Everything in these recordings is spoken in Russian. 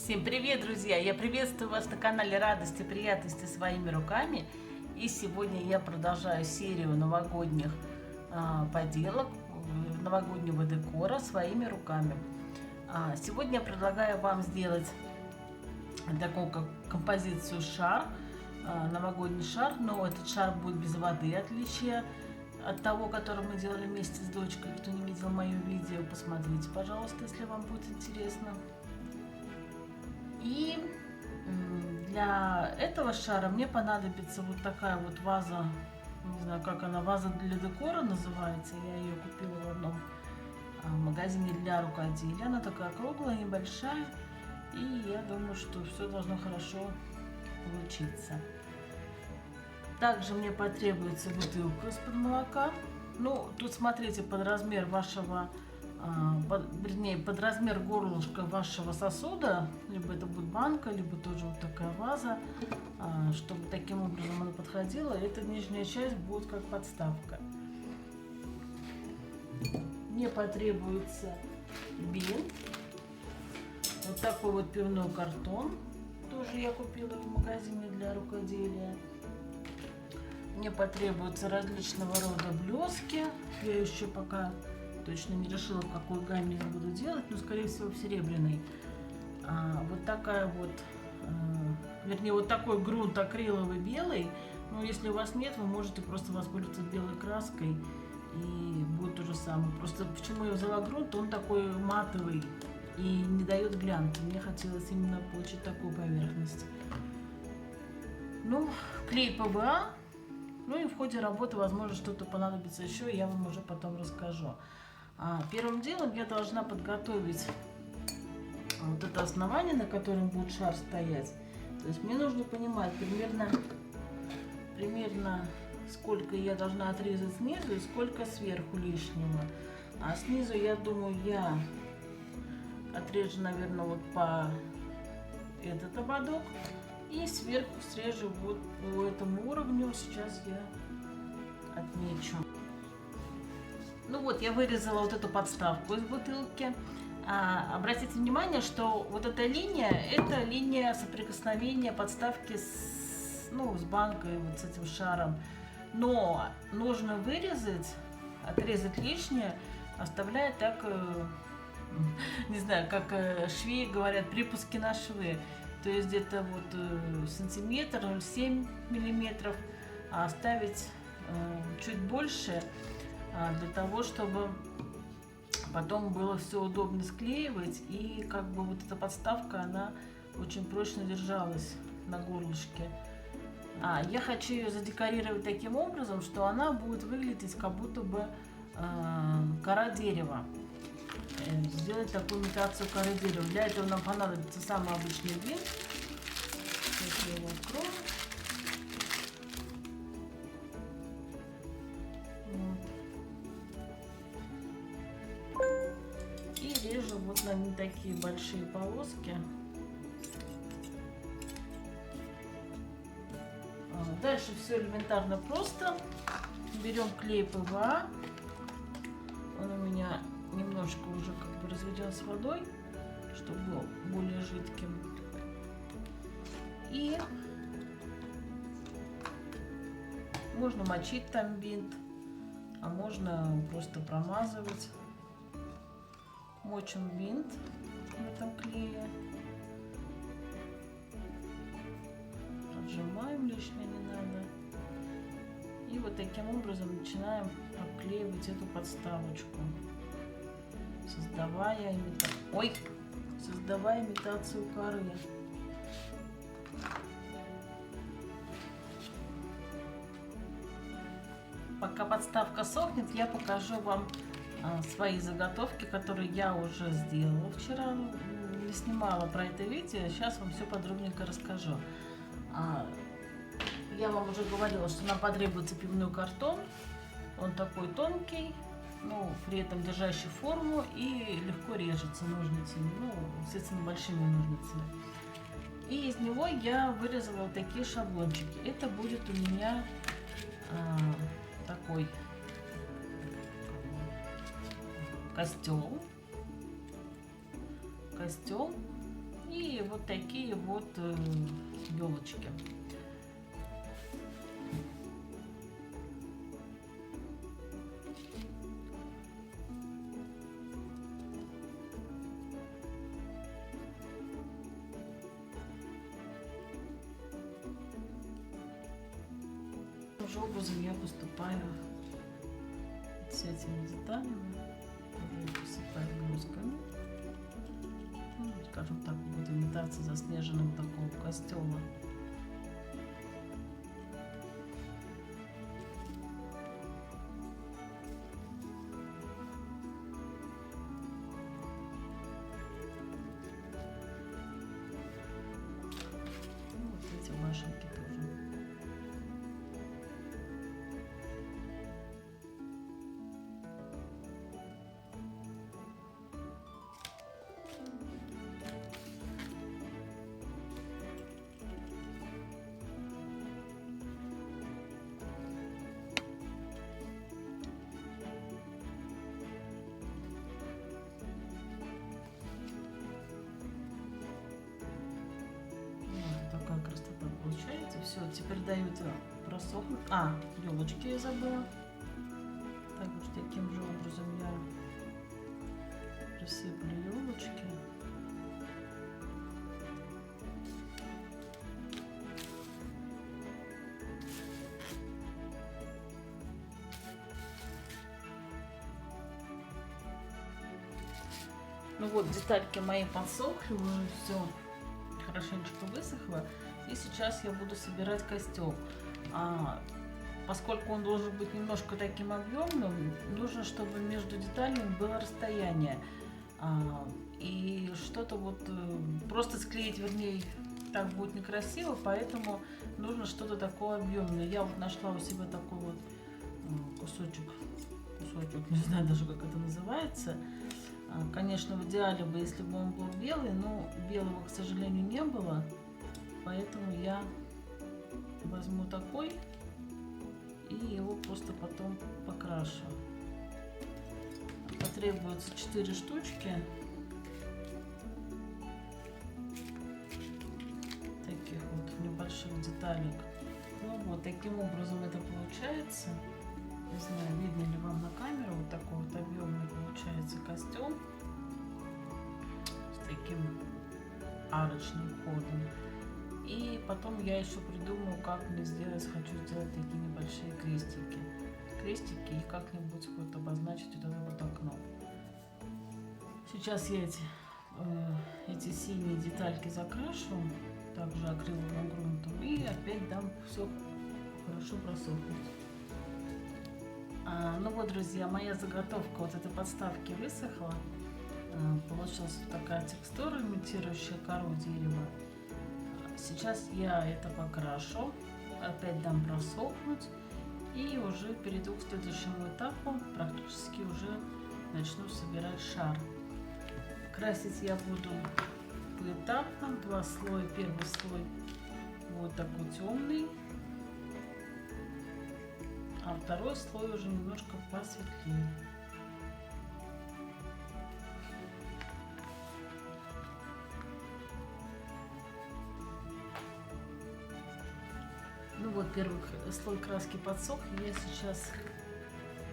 Всем привет, друзья! Я приветствую вас на канале Радости и приятности своими руками. И сегодня я продолжаю серию новогодних поделок, новогоднего декора своими руками. Сегодня я предлагаю вам сделать такую композицию шар, новогодний шар, но этот шар будет без воды, отличие от того, который мы делали вместе с дочкой. Кто не видел мое видео, посмотрите, пожалуйста, если вам будет интересно. И для этого шара мне понадобится вот такая вот ваза, не знаю, как она, ваза для декора называется. Я ее купила в одном магазине для рукоделия. Она такая круглая, небольшая, и я думаю, что все должно хорошо получиться. Также мне потребуется бутылка из-под молока. Ну, тут смотрите под размер вашего, вернее, под размер горлышка вашего сосуда, либо это будет банка, либо тоже вот такая ваза, чтобы таким образом она подходила. Эта нижняя часть будет как подставка. Мне потребуется бинт, вот такой вот пивной картон, тоже я купила в магазине для рукоделия. Мне потребуются различного рода блески. Я еще пока точно не решила, в какой гамме я буду делать, но скорее всего в серебряной. Вот такая вот, вернее, вот такой грунт акриловый белый. Но если у вас нет, вы можете просто воспользоваться белой краской, и будет то же самое. Просто почему я взяла грунт, он такой матовый и не дает глянца. Мне хотелось именно получить такую поверхность. Ну, клей ПВА. Ну и в ходе работы, возможно, что-то понадобится еще, я вам уже потом расскажу. Первым делом я должна подготовить вот это основание, на котором будет шар стоять. То есть мне нужно понимать примерно сколько я должна отрезать снизу и сколько сверху лишнего. А снизу, я думаю, я отрежу, наверное, вот по этот ободок. И сверху срежу вот по этому уровню. Сейчас я отмечу. Ну вот, я вырезала вот эту подставку из бутылки. Обратите внимание, что вот эта линия, это линия соприкосновения подставки с банкой, вот с этим шаром. Но нужно вырезать, отрезать лишнее, оставляя так, не знаю, как швеи говорят, припуски на швы. То есть где-то вот сантиметр, 0,7 миллиметров, а оставить чуть больше, для того, чтобы потом было все удобно склеивать, и как бы вот эта подставка, она очень прочно держалась на горлышке. Я хочу ее задекорировать таким образом, что она будет выглядеть как будто бы кора дерева. Сделать такую имитацию коры дерева. Для этого нам понадобится самый обычный бинт. Сейчас я его открою. Вот. И режу вот на не такие большие полоски. Дальше все элементарно просто. Берем клей ПВА. Он у меня немножко уже как бы разведен с водой, чтобы был более жидким. И можно мочить там бинт, а можно просто промазывать. Мочим бинт в этом клее. Отжимаем, лишнее не надо. И вот таким образом начинаем обклеивать эту подставочку, создавая имитацию коры. Пока подставка сохнет, я покажу вам свои заготовки, которые я уже сделала вчера. Не снимала про это видео, сейчас вам все подробненько расскажу. Я вам уже говорила, что нам потребуется пивной картон. Он такой тонкий, но при этом держащий форму и легко режется ножницами, естественно, большими ножницами. И из него я вырезала вот такие шаблончики. Это будет у меня такой костел. И вот такие вот елочки. Таким же образом я поступаю с этими деталями. Уже посыпаю блесками. Ну, скажем так, будет имитация заснеженного такого костюма. Ну, вот эти башенки тоже. Такая красота получается. Все, теперь дают просохнуть. Елочки я забыла. Так вот таким же образом я присыплю елочки. Ну вот, детальки мои подсохли, уже все хорошенечко высохло. И сейчас я буду собирать костюм. Поскольку он должен быть немножко таким объемным, нужно, чтобы между деталями было расстояние. И что-то вот просто склеить, вернее, так будет некрасиво, поэтому нужно что-то такое объемное. Я вот нашла у себя такой вот кусочек, не знаю даже, как это называется. Конечно, в идеале бы, если бы он был белый, но белого, к сожалению, не было. Поэтому я возьму такой и его просто потом покрашу. Потребуется 4 штучки. Таких вот небольших деталек. Ну вот, таким образом это получается. Не знаю, видно ли вам на камеру, вот такой вот объемный получается костюм с таким арочным ходом. И потом я еще придумаю, как мне сделать, хочу сделать такие небольшие крестики и как-нибудь вот обозначить вот это вот окно. Сейчас я эти синие детальки закрашу, также акриловым грунтом, и опять дам все хорошо просохнуть. Ну вот, друзья, моя заготовка вот этой подставки высохла. Получилась такая текстура, имитирующая кору дерева. Сейчас я это покрашу, опять дам просохнуть и уже перейду к следующему этапу. Практически уже начну собирать шар. Красить я буду поэтапно, 2 слоя. Первый слой вот такой темный. А второй слой уже немножко посветлее. Ну вот, первый слой краски подсох. Я сейчас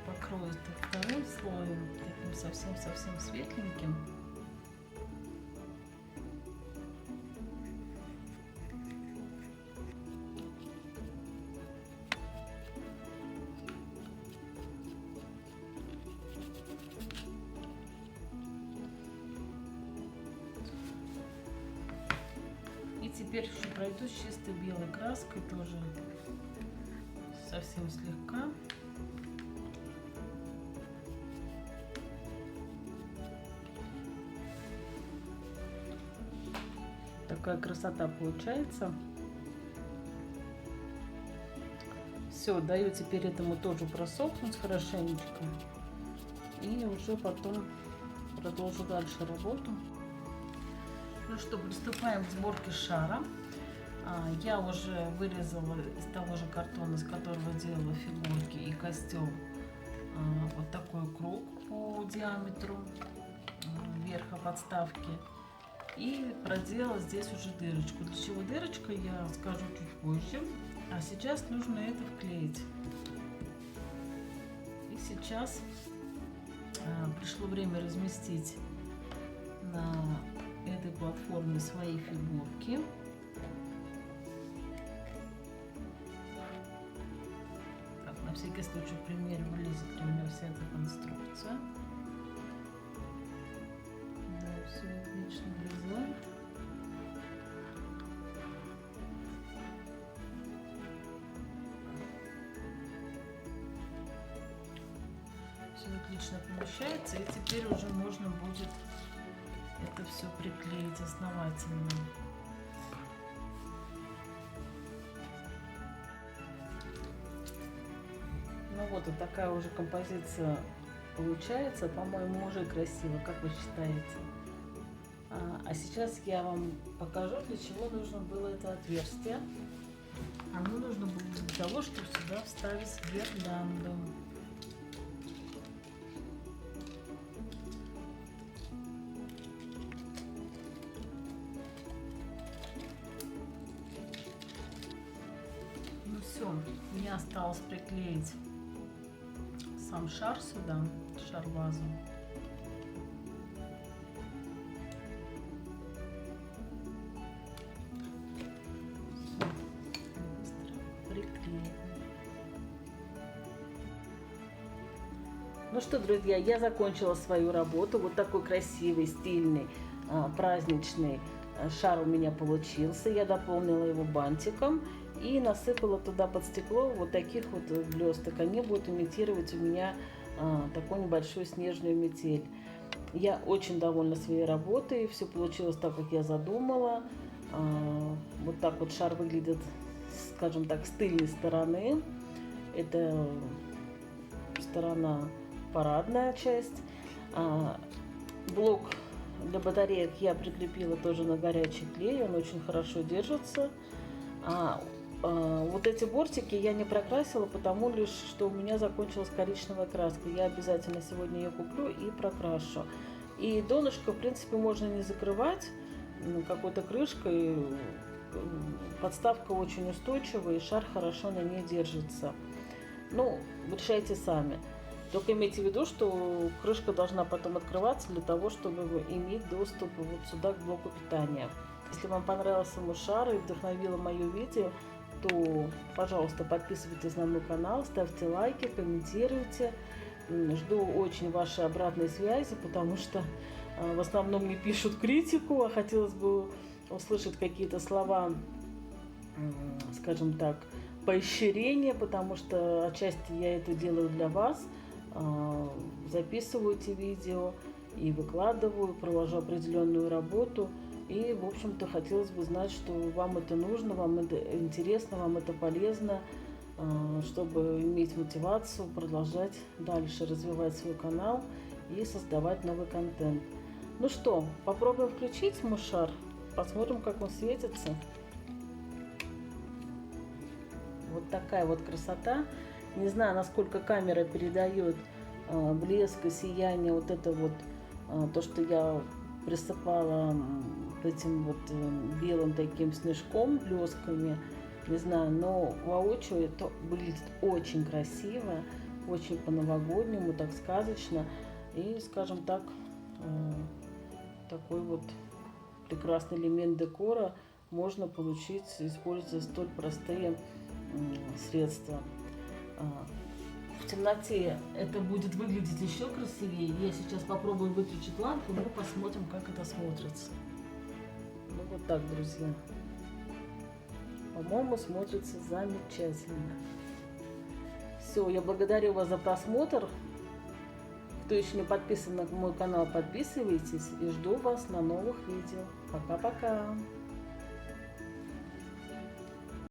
покрою это вторым слоем, таким совсем-совсем светленьким. Теперь еще пройду с чистой белой краской, тоже совсем слегка. Такая красота получается. Все, даю теперь этому тоже просохнуть хорошенечко. И уже потом продолжу дальше работу. Ну что, приступаем к сборке шара. Я уже вырезала из того же картона, из которого делала фигурки и костюм, вот такой круг по диаметру верха подставки. И проделала здесь уже дырочку. Для чего дырочка, я скажу чуть позже. А сейчас нужно это вклеить. И сейчас пришло время разместить на этой платформе свои фигурки. Так, на всякий случай в примере влезет ли у меня вся эта конструкция. Да, все отлично влезает. Все отлично помещается, и теперь уже можно будет это все приклеить основательно. Ну вот такая уже композиция получается, по-моему, уже красиво, как вы считаете? А сейчас я вам покажу, для чего нужно было это отверстие. Оно нужно было для того, чтобы сюда вставить гирлянду. Ну все, мне осталось приклеить сам шар сюда, шар-вазу. Ну что, друзья, я закончила свою работу. Вот такой красивый, стильный, праздничный шар у меня получился. Я дополнила его бантиком и насыпала туда под стекло вот таких вот блесток. Они будут имитировать у меня такую небольшую снежную метель. Я очень довольна своей работой. Все получилось так, как я задумала. Вот так вот шар выглядит, скажем так, с тыльной стороны. Это сторона парадная часть. Блок для батареек я прикрепила тоже на горячий клей, он очень хорошо держится. Вот эти бортики я не прокрасила, потому лишь, что у меня закончилась коричневая краска. Я обязательно сегодня ее куплю и прокрашу. И донышко, в принципе, можно не закрывать какой-то крышкой. Подставка очень устойчивая, и шар хорошо на ней держится. Ну, решайте сами. Только имейте в виду, что крышка должна потом открываться для того, чтобы иметь доступ вот сюда к блоку питания. Если вам понравился мой шар и вдохновило мое видео, то, пожалуйста, подписывайтесь на мой канал, ставьте лайки, комментируйте. Жду очень вашей обратной связи, потому что в основном мне пишут критику, а хотелось бы услышать какие-то слова, скажем так, поощрения, потому что отчасти я это делаю для вас. Записываю эти видео и выкладываю, провожу определенную работу. И, в общем-то, хотелось бы знать, что вам это нужно, вам это интересно, вам это полезно, чтобы иметь мотивацию продолжать дальше развивать свой канал и создавать новый контент. Ну что, попробуем включить мой шар, посмотрим, как он светится. Вот такая вот красота. Не знаю, насколько камера передает блеск и сияние, вот это вот, то, что я присыпала этим вот белым таким снежком, блесками, не знаю, но воочию это выглядит очень красиво, очень по-новогоднему, так сказочно, и, скажем так, такой вот прекрасный элемент декора можно получить, используя столь простые средства. В темноте это будет выглядеть еще красивее. Я сейчас попробую выключить лампу, но посмотрим, как это смотрится. Ну вот так, друзья. По-моему, смотрится замечательно. Все, я благодарю вас за просмотр. Кто еще не подписан на мой канал, подписывайтесь и жду вас на новых видео. Пока-пока.